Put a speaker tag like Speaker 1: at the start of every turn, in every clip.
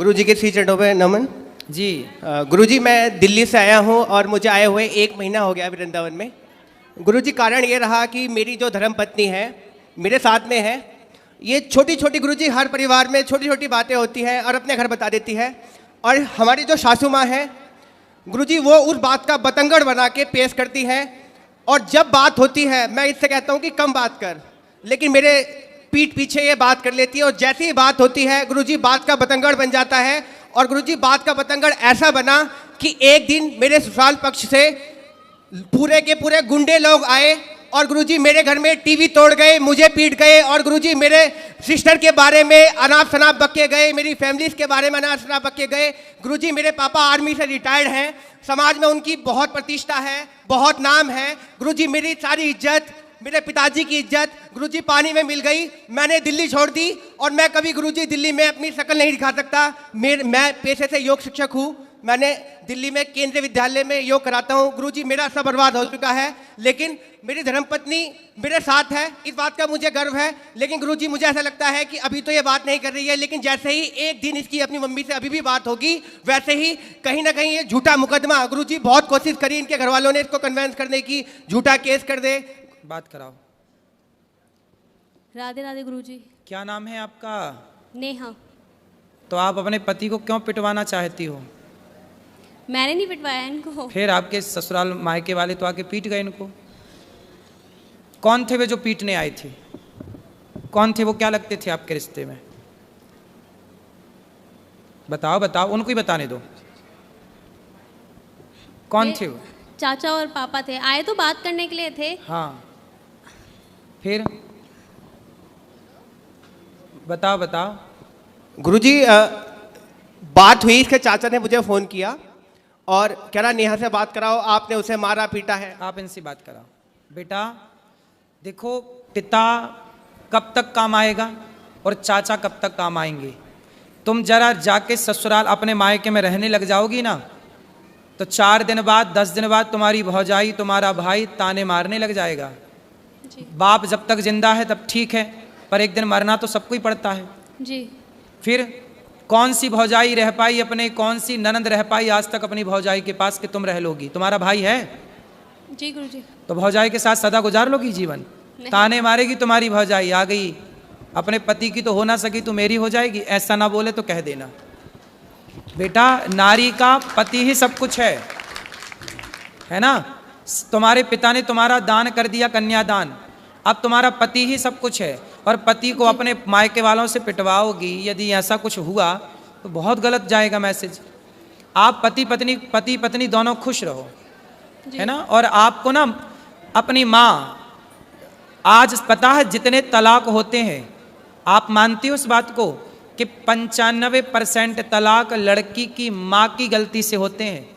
Speaker 1: गुरु जी के श्री चरणों पे नमन
Speaker 2: जी।
Speaker 1: गुरु जी, मैं दिल्ली से आया हूँ और मुझे आए हुए 1 महीना हो गया वृंदावन में। गुरु जी, कारण ये रहा कि मेरी जो धर्मपत्नी है मेरे साथ में है। ये छोटी छोटी गुरु जी हर परिवार में छोटी छोटी बातें होती हैं और अपने घर बता देती है। और हमारी जो सासू माँ है गुरु जी, वो उस बात का बतंगड़ बना के पेश करती है। और जब बात होती है मैं इससे कहता हूँ कि कम बात कर, लेकिन मेरे पीठ पीछे ये बात कर लेती है। और जैसी ही बात होती है गुरुजी, बात का बतंगड़ बन जाता है। और गुरुजी, बात का बतंगड़ ऐसा बना कि एक दिन मेरे ससुराल पक्ष से पूरे के पूरे गुंडे लोग आए और गुरुजी मेरे घर में टीवी तोड़ गए, मुझे पीट गए। और गुरुजी मेरे सिस्टर के बारे में अनाप शनाप बक्के गए, मेरी फैमिलीज के बारे में अनाप शनाप बक्के गए। गुरुजी, मेरे पापा आर्मी से रिटायर्ड हैं, समाज में उनकी बहुत प्रतिष्ठा है, बहुत नाम है। गुरुजी, मेरी सारी इज्जत, मेरे पिताजी की इज्जत गुरुजी पानी में मिल गई। मैंने दिल्ली छोड़ दी और मैं कभी गुरुजी दिल्ली में अपनी शक्ल नहीं दिखा सकता। मैं पेशे से योग शिक्षक हूँ। मैंने दिल्ली में केंद्रीय विद्यालय में योग कराता हूँ। गुरुजी, मेरा सब बर्बाद हो चुका है, लेकिन मेरी धर्मपत्नी मेरे साथ है, इस बात का मुझे गर्व है। लेकिन गुरुजी, मुझे ऐसा लगता है कि अभी तो ये बात नहीं कर रही है, लेकिन जैसे ही एक दिन इसकी अपनी मम्मी से अभी भी बात होगी, वैसे ही कहीं ना कहीं ये झूठा मुकदमा, गुरुजी बहुत कोशिश करी इनके घर वालों ने इसको कन्वेंस करने की, झूठा केस कर दे।
Speaker 2: बात कराओ।
Speaker 3: राधे राधे गुरुजी।
Speaker 2: क्या नाम है आपका?
Speaker 3: नेहा।
Speaker 2: तो आप अपने पति को क्यों पिटवाना चाहती हो?
Speaker 3: मैंने नहीं पिटवाया इनको।
Speaker 2: फिर आपके ससुराल मायके वाले तो आके पीट गए इनको। कौन थे वे जो पीटने आए थे? कौन थे वो? क्या लगते थे आपके रिश्ते में? बताओ बताओ, उनको ही बताने दो। कौन थे वो?
Speaker 3: चाचा और पापा थे, आए तो बात करने के लिए थे।
Speaker 2: हाँ, फिर बताओ बताओ।
Speaker 1: गुरुजी, बात हुई, इसके चाचा ने मुझे फ़ोन किया और कह रहा नेहा से बात कराओ, आपने उसे मारा पीटा है।
Speaker 2: आप इनसे बात कराओ। बेटा देखो, पिता कब तक काम आएगा और चाचा कब तक काम आएंगे। तुम जरा जाके ससुराल अपने मायके में रहने लग जाओगी ना, तो 4 दिन बाद 10 दिन बाद तुम्हारी भौजाई, तुम्हारा भाई ताने मारने लग जाएगा।
Speaker 3: जी।
Speaker 2: बाप जब तक जिंदा है तब ठीक है, पर एक दिन मरना तो सबको ही पड़ता है।
Speaker 3: जी।
Speaker 2: फिर कौन सी भौजाई रह पाई अपने, कौन सी ननंद रह पाई आज तक अपनी भौजाई के पास कि तुम रह लोगी? तुम्हारा भाई है?
Speaker 3: जी गुरुजी।
Speaker 2: तो भौजाई के साथ सदा गुजार लोगी जीवन? ताने मारेगी तुम्हारी भौजाई, आ गई अपने पति की तो हो ना सकी तो मेरी हो जाएगी, ऐसा ना बोले तो कह देना। बेटा, नारी का पति ही सब कुछ है ना। तुम्हारे पिता ने तुम्हारा दान कर दिया, कन्यादान, अब तुम्हारा पति ही सब कुछ है। और पति को अपने मायके वालों से पिटवाओगी, यदि ऐसा कुछ हुआ तो बहुत गलत जाएगा मैसेज। आप पति पत्नी दोनों खुश रहो, है ना। और आपको ना अपनी माँ, आज पता है जितने तलाक होते हैं, आप मानती हो इस बात को कि 95% तलाक लड़की की माँ की गलती से होते हैं।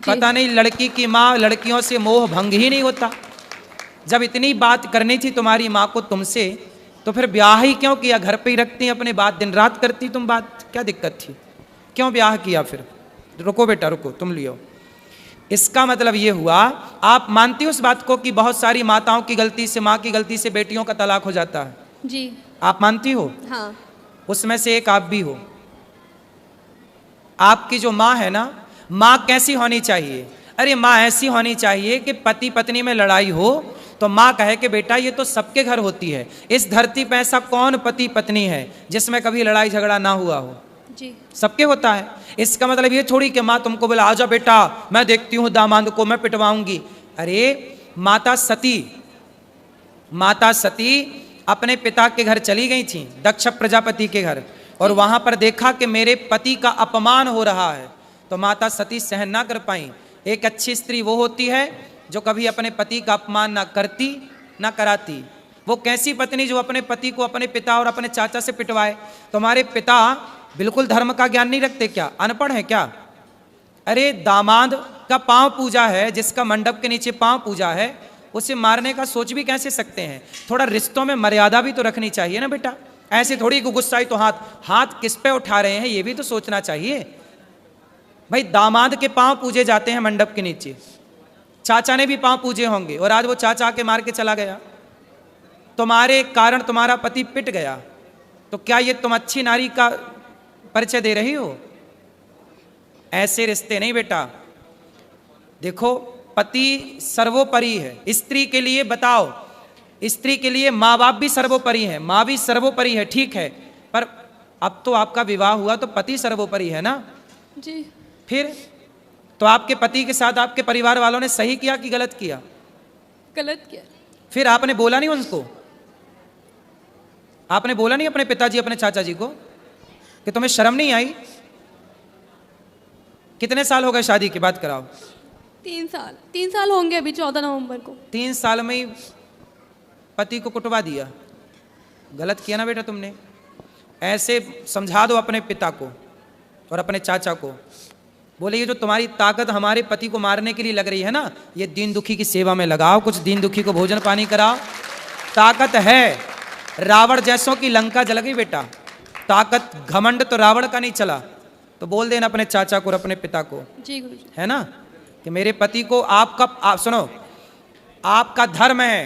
Speaker 2: पता नहीं लड़की की माँ, लड़कियों से मोह भंग ही नहीं होता। जब इतनी बात करनी थी तुम्हारी माँ को तुमसे, तो फिर ब्याह ही क्यों किया? घर पे ही रखती अपने बात, दिन रात करती तुम बात, क्या दिक्कत थी? क्यों ब्याह किया फिर? रुको बेटा रुको, तुम लियो। इसका मतलब ये हुआ, आप मानती हो उस बात को कि बहुत सारी माताओं की गलती से, माँ की गलती से बेटियों का तलाक हो जाता है?
Speaker 3: जी।
Speaker 2: आप मानती हो?
Speaker 3: हाँ।
Speaker 2: उसमें से एक आप भी हो। आपकी जो माँ है ना, माँ कैसी होनी चाहिए? अरे माँ ऐसी होनी चाहिए कि पति पत्नी में लड़ाई हो तो माँ कहे कि बेटा ये तो सबके घर होती है, इस धरती पे ऐसा कौन पति पत्नी है जिसमें कभी लड़ाई झगड़ा ना हुआ हो?
Speaker 3: जी।
Speaker 2: सबके होता है। इसका मतलब ये थोड़ी कि माँ तुमको बोला आजा बेटा मैं देखती हूँ दामाद को मैं पिटवाऊंगी। अरे माता सती अपने पिता के घर चली गई थी, दक्ष प्रजापति के घर, और वहां पर देखा कि मेरे पति का अपमान हो रहा है, तो माता सती सहन ना कर पाई। एक अच्छी स्त्री वो होती है जो कभी अपने पति का अपमान ना करती ना कराती। वो कैसी पत्नी जो अपने पति को अपने पिता और अपने चाचा से पिटवाए? तुम्हारे पिता बिल्कुल धर्म का ज्ञान नहीं रखते क्या? अनपढ़ है क्या? अरे दामाद का पांव पूजा है, जिसका मंडप के नीचे पांव पूजा है, उसे मारने का सोच भी कैसे सकते हैं? थोड़ा रिश्तों में मर्यादा भी तो रखनी चाहिए ना बेटा। ऐसे थोड़ी गुस्साई तो हाथ किस पे उठा रहे हैं ये भी तो सोचना चाहिए। भाई दामाद के पांव पूजे जाते हैं मंडप के नीचे, चाचा ने भी पांव पूजे होंगे, और आज वो चाचा आके मार के चला गया, तुम्हारे कारण तुम्हारा पति पिट गया, तो क्या ये तुम अच्छी नारी का परिचय दे रही हो? ऐसे रिश्ते नहीं बेटा। देखो पति सर्वोपरि है। स्त्री के लिए बताओ, स्त्री के लिए माँ बाप भी सर्वोपरि है, माँ भी सर्वोपरि है, ठीक है, पर अब तो आपका विवाह हुआ तो पति सर्वोपरि है ना।
Speaker 3: जी।
Speaker 2: फिर तो आपके पति के साथ आपके परिवार वालों ने सही किया कि गलत किया?
Speaker 3: गलत किया।
Speaker 2: फिर आपने बोला नहीं उनको? आपने बोला नहीं अपने पिताजी अपने चाचा जी को कि तुम्हें शर्म नहीं आई? कितने साल हो गए शादी की बात कराओ?
Speaker 3: 3 साल होंगे अभी 14 नवंबर को।
Speaker 2: 3 साल में ही पति को कुटवा दिया। गलत किया ना बेटा तुमने। ऐसे समझा दो अपने पिता को और अपने चाचा को, बोले ये जो तुम्हारी ताकत हमारे पति को मारने के लिए लग रही है ना, ये दीन दुखी की सेवा में लगाओ, कुछ दीन दुखी को भोजन पानी कराओ। ताकत है। रावण जैसों की लंका जल गई बेटा। ताकत घमंड तो रावण का नहीं चला। तो बोल देना अपने चाचा को और अपने पिता को,
Speaker 3: जी गुरुजी।
Speaker 2: है ना, कि मेरे पति को आप सुनो, आपका धर्म है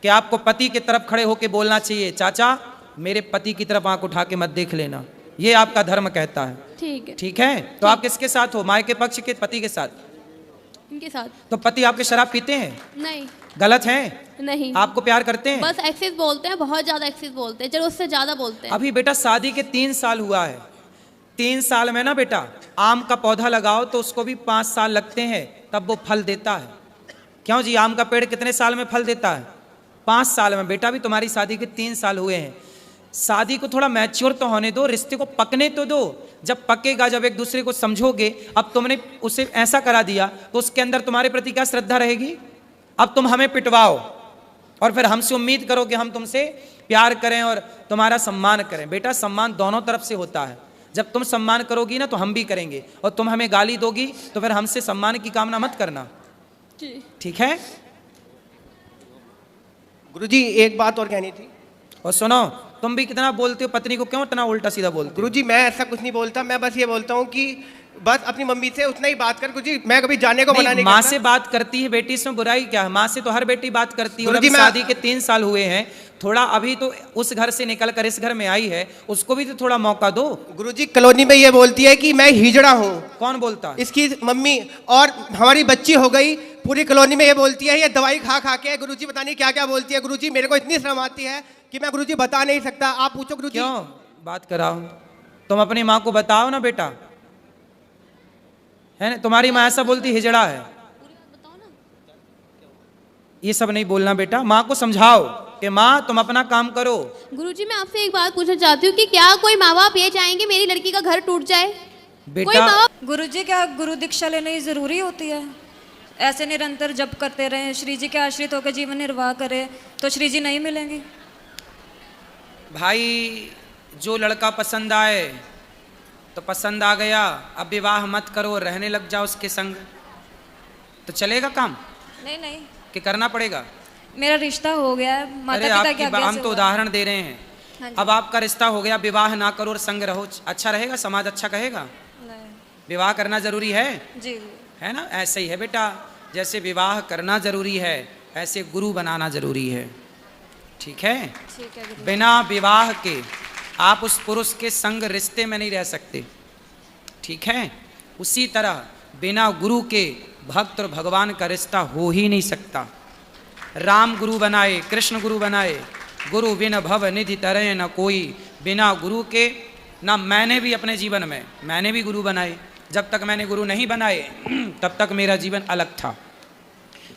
Speaker 2: कि आपको पति की तरफ खड़े होकर बोलना चाहिए, चाचा मेरे पति की तरफ आंख उठा के मत देख लेना, ये आपका धर्म कहता है।
Speaker 3: ठीक है।
Speaker 2: ठीक है। तो आप किसके साथ हो, माँ के पक्ष के पति के साथ?
Speaker 3: इनके साथ।
Speaker 2: तो पति आपके शराब पीते हैं?
Speaker 3: नहीं।
Speaker 2: गलत है?
Speaker 3: नहीं।
Speaker 2: आपको प्यार करते हैं?
Speaker 3: बस एक्सेस बोलते हैं, बहुत ज्यादा एक्सेस बोलते हैं, जरूरत से ज्यादा बोलते हैं।
Speaker 2: अभी बेटा शादी के 3 साल हुआ है। 3 साल में ना बेटा, आम का पौधा लगाओ तो उसको भी 5 साल लगते हैं तब वो फल देता है। क्यों जी, आम का पेड़ कितने साल में फल देता है? 5 साल में। बेटा भी तुम्हारी शादी के 3 साल हुए हैं। शादी को थोड़ा मैच्योर तो होने दो, रिश्ते को पकने तो दो। जब पकेगा, जब एक दूसरे को समझोगे। अब तुमने उसे ऐसा करा दिया तो उसके अंदर तुम्हारे प्रति क्या श्रद्धा रहेगी? अब तुम हमें पिटवाओ और फिर हमसे उम्मीद करो कि हम तुमसे प्यार करें और तुम्हारा सम्मान करें। बेटा सम्मान दोनों तरफ से होता है। जब तुम सम्मान करोगी ना तो हम भी करेंगे, और तुम हमें गाली दोगी तो फिर हमसे सम्मान की कामना मत करना। ठीक है?
Speaker 1: गुरुजी एक बात और कहनी थी।
Speaker 2: और सुनो, तुम भी कितना बोलते हो पत्नी को, क्यों इतना उल्टा सीधा बोलते हो?
Speaker 1: गुरुजी मैं ऐसा कुछ नहीं बोलता, मैं बस ये बोलता हूँ कि बस अपनी मम्मी से उतना ही बात कर गुरुजी, मैं कभी जाने को मना नहीं
Speaker 2: माँ
Speaker 1: करता।
Speaker 2: से बात करती है बेटी, इसमें बुराई क्या है? माँ से तो हर बेटी बात करती है। और
Speaker 1: गुरुजी
Speaker 2: अभी
Speaker 1: मैं-
Speaker 2: शादी के 3 साल हुए हैं, थोड़ा अभी तो उस घर से निकल कर इस घर में आई है, उसको भी तो थोड़ा मौका दो।
Speaker 1: गुरुजी कॉलोनी में ये बोलती है कि मैं हिजड़ा हूँ।
Speaker 2: कौन बोलता है?
Speaker 1: इसकी मम्मी, और हमारी बच्ची हो गई, पूरी कॉलोनी में ये बोलती है, ये दवाई खा खा के गुरुजी पता नहीं क्या क्या बोलती है। गुरुजी मेरे को इतनी शर्म आती है कि मैं गुरुजी बता नहीं सकता, आप पूछो गुरुजी।
Speaker 2: क्यों बात कराओ? तुम अपनी माँ को बताओ ना बेटा, है ना? तुम्हारी माँ ऐसा बोलती हिजड़ा है, ये सब नहीं बोलना बेटा। माँ को समझाओ कि माँ तुम अपना काम करो।
Speaker 3: गुरुजी मैं आपसे एक बात पूछना चाहती हूँ कि क्या कोई माँ बाप ये चाहेंगे मेरी लड़की का घर टूट जाए? कोई
Speaker 2: बेटा
Speaker 3: माँ बाप?
Speaker 4: गुरुजी क्या गुरु दीक्षा लेना ही जरूरी होती है? ऐसे निरंतर जप करते रहें, श्री जी के आश्रित होकर जीवन निर्वाह करें तो श्री जी नहीं मिलेंगे?
Speaker 2: भाई जो लड़का पसंद आए तो पसंद आ गया, अब विवाह मत करो, रहने लग जाओ उसके संग, तो चलेगा काम
Speaker 4: नहीं नहीं,
Speaker 2: कि करना पड़ेगा?
Speaker 4: मेरा रिश्ता हो गया है,
Speaker 2: अरे
Speaker 4: माता पिता
Speaker 2: आपकी
Speaker 4: की आज्ञा
Speaker 2: हम
Speaker 4: से
Speaker 2: तो
Speaker 4: हुआ है।
Speaker 2: उदाहरण दे रहे हैं।
Speaker 4: हाँ जी।
Speaker 2: अब आपका रिश्ता हो गया, विवाह ना करो और संग रहो, अच्छा रहेगा? समाज अच्छा कहेगा?
Speaker 4: नहीं।
Speaker 2: विवाह करना जरूरी है,
Speaker 4: जी जी।
Speaker 2: है ना? ऐसे ही है बेटा, जैसे विवाह करना जरूरी है ऐसे गुरु बनाना जरूरी है। ठीक है?
Speaker 4: ठीक है गुरु।
Speaker 2: बिना विवाह के आप उस पुरुष के संग रिश्ते में नहीं रह सकते। ठीक है? उसी तरह बिना गुरु के भक्त और भगवान का रिश्ता हो ही नहीं सकता। राम गुरु बनाए, कृष्ण गुरु बनाए, गुरु बिन भव निधि तरह न कोई। बिना गुरु के ना, मैंने भी अपने जीवन में मैंने भी गुरु बनाए, जब तक मैंने गुरु नहीं बनाए तब तक मेरा जीवन अलग था।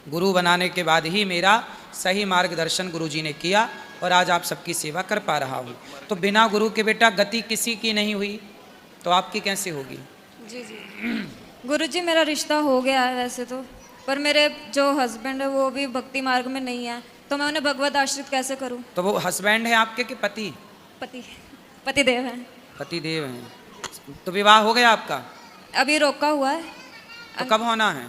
Speaker 2: गुरु बनाने के बाद ही मेरा सही मार्गदर्शन गुरु जी ने किया और आज आप सबकी सेवा कर पा रहा हूँ। तो बिना गुरु के बेटा गति किसी की नहीं हुई, तो आपकी कैसे होगी?
Speaker 4: जी जी। गुरु जी मेरा रिश्ता हो गया है वैसे तो, पर मेरे जो हस्बैंड है वो भी भक्ति मार्ग में नहीं है, तो मैं उन्हें भगवत आश्रित कैसे करूं?
Speaker 2: तो वो हस्बैंड है आपके कि पति?
Speaker 4: पति देव है।
Speaker 2: पति देव हैं। तो विवाह हो गया आपका?
Speaker 4: अभी रोका हुआ है।
Speaker 2: तो कब होना है?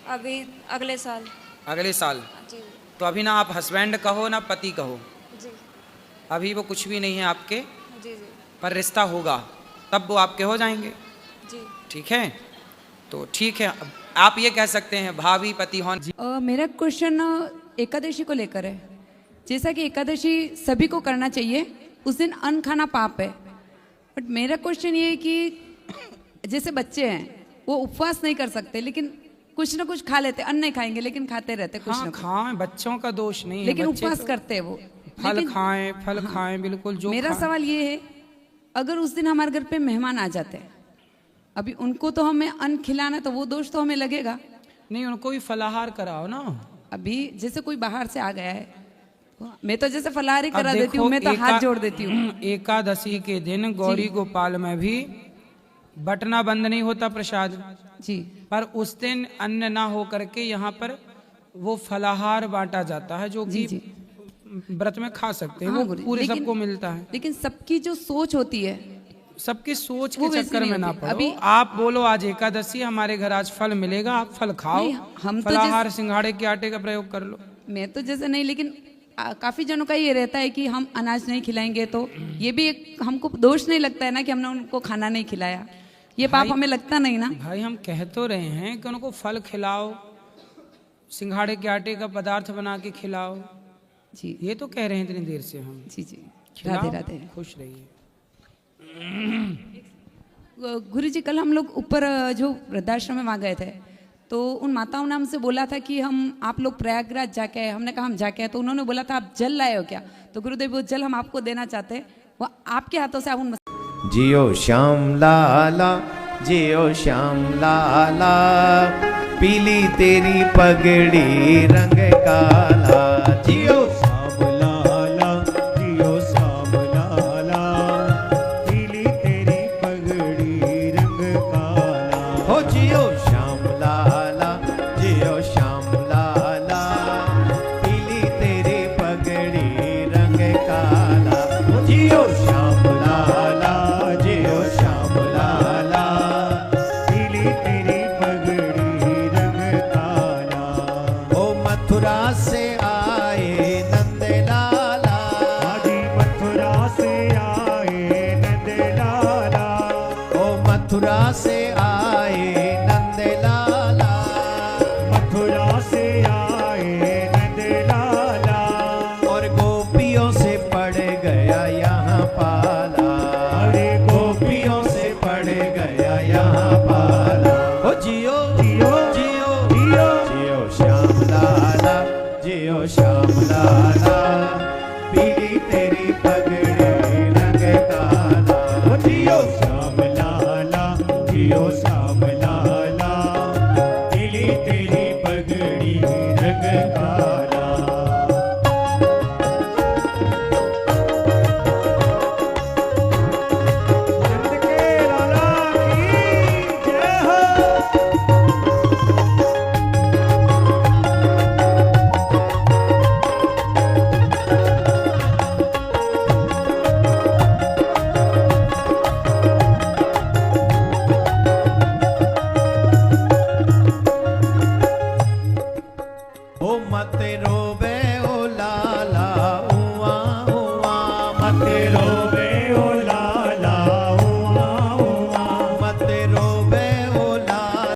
Speaker 4: अभी अगले साल।
Speaker 2: अगले साल।
Speaker 4: जी
Speaker 2: तो अभी ना आप हस्बैंड कहो ना पति कहो,
Speaker 4: जी
Speaker 2: अभी वो कुछ भी नहीं है आपके,
Speaker 4: जी जी
Speaker 2: पर रिश्ता होगा तब वो आपके हो जाएंगे।
Speaker 4: जी।
Speaker 2: ठीक है? तो ठीक है, अब आप ये कह सकते हैं भाभी पति होने।
Speaker 5: मेरा क्वेश्चन एकादशी को लेकर है। जैसा कि एकादशी सभी को करना चाहिए, उस दिन अन्न खाना पाप है, बट मेरा क्वेश्चन ये है कि जैसे बच्चे हैं वो उपवास नहीं कर सकते, लेकिन कुछ ना कुछ खा लेते, अन्न नहीं खाएंगे लेकिन खाते रहते कुछ
Speaker 2: हाँ
Speaker 5: ना कुछ,
Speaker 2: खाएं, बच्चों का दोष नहीं है,
Speaker 5: लेकिन
Speaker 2: बच्चे
Speaker 5: उपवास
Speaker 2: तो
Speaker 5: करते हैं वो।
Speaker 2: फल
Speaker 5: लेकिन
Speaker 2: खाएं, फल खाएं, बिल्कुल जो
Speaker 5: मेरा
Speaker 2: खाएं।
Speaker 5: सवाल ये है, अगर उस दिन हमारे घर पे मेहमान आ जाते हैं, अभी उनको तो हमें अन्न खिलाना, तो वो दोष तो हमें लगेगा।
Speaker 2: नहीं, उनको भी फलाहार कराओ ना।
Speaker 5: अभी जैसे कोई बाहर से आ गया है, तो मैं तो जैसे फलाहार ही
Speaker 2: अब
Speaker 5: करा देती
Speaker 2: देखो,
Speaker 5: हूँ, मैं तो हाथ जोड़ देती हूँ।
Speaker 2: एकादशी के दिन गौरी गोपाल में भी बटना बंद नहीं होता प्रसाद,
Speaker 5: जी
Speaker 2: पर उस दिन अन्न ना हो करके यहाँ पर वो फलाहार बांटा जाता है, जो
Speaker 5: जी
Speaker 2: कि
Speaker 5: जी
Speaker 2: व्रत में खा सकते हैं,
Speaker 5: हाँ
Speaker 2: वो
Speaker 5: गुरु जी,
Speaker 2: पूरे
Speaker 5: लेकिन-
Speaker 2: सबको मिलता है।
Speaker 5: लेकिन सबकी जो सोच होती है,
Speaker 2: सबकी सोच
Speaker 5: वो
Speaker 2: के
Speaker 5: वैसी
Speaker 2: चक्कर
Speaker 5: नहीं
Speaker 2: में ना
Speaker 5: होती।
Speaker 2: पड़ो।
Speaker 5: अभी-
Speaker 2: आप बोलो आज एकादशी, हमारे घर आज फल मिलेगा, आप फल खाओ,
Speaker 5: नहीं, हम तो
Speaker 2: फलाहार सिंघाड़े के आटे का प्रयोग कर लो।
Speaker 5: मैं तो जैसे नहीं, लेकिन काफी जनों का ये रहता है कि हम अनाज नहीं खिलाएंगे, तो ये भी एक हमको दोष नहीं लगता है ना कि हमने उनको खाना नहीं खिलाया, ये पाप हमें लगता नहीं ना।
Speaker 2: भाई हम कह तो रहे हैं कि उनको फल खिलाओ, सिंघाड़े के आटे का पदार्थ बना के खिलाओ,
Speaker 5: जी
Speaker 2: ये तो कह रहे हैं इतनी देर से हम।
Speaker 5: जी जी,
Speaker 2: खिलाओ,
Speaker 5: राधे राधे।
Speaker 2: खुश रहिए।
Speaker 5: गुरु जी, कल हम लोग ऊपर जो वृद्धाश्रम में वहाँ गए थे, तो उन माताओं ने हमसे बोला था कि हम आप लोग प्रयागराज जाके आए। हमने कहा हम जाके आए, तो उन्होंने बोला था आप जल लाए हो क्या? तो गुरुदेव वो जल हम आपको देना चाहते हैं, वो आपके हाथों से आप उन
Speaker 6: जियो श्याम लाला, जियो श्याम लाला, पीली तेरी पगड़ी रंग काला। जियो
Speaker 7: श्याम लाला, जियो श्याम लाला, पीली तेरी पगड़ी रंग काला।
Speaker 6: हो जियो श्याम लाला, जियो श्याम लाला, पीली तेरी पगड़ी रंग काला। हो जियो श्याम लाला, जियो श्याम लाला,
Speaker 7: पीली तेरी पगड़ी रंग काला।
Speaker 6: ओ मथुरा से आए नंद लाला,
Speaker 7: आदि मथुरा से आए नंद लाला,
Speaker 6: ओ मथुरा से आए नंद लाला,
Speaker 7: मथुरा से आए नंद लाला।
Speaker 6: और गोपियों से पड़ गया यहाँ पाला।
Speaker 7: अरे
Speaker 6: गोपियों से पड़ गया यहाँ पाला। ओ जियो
Speaker 7: जियो,
Speaker 6: जियो
Speaker 7: जियो,
Speaker 6: जियो श्याम लाला, जियो श्याम लाला, पीली तेरी पगड़ी रंग काला। ओ जियो
Speaker 7: श्याम लाला, जियो श्याम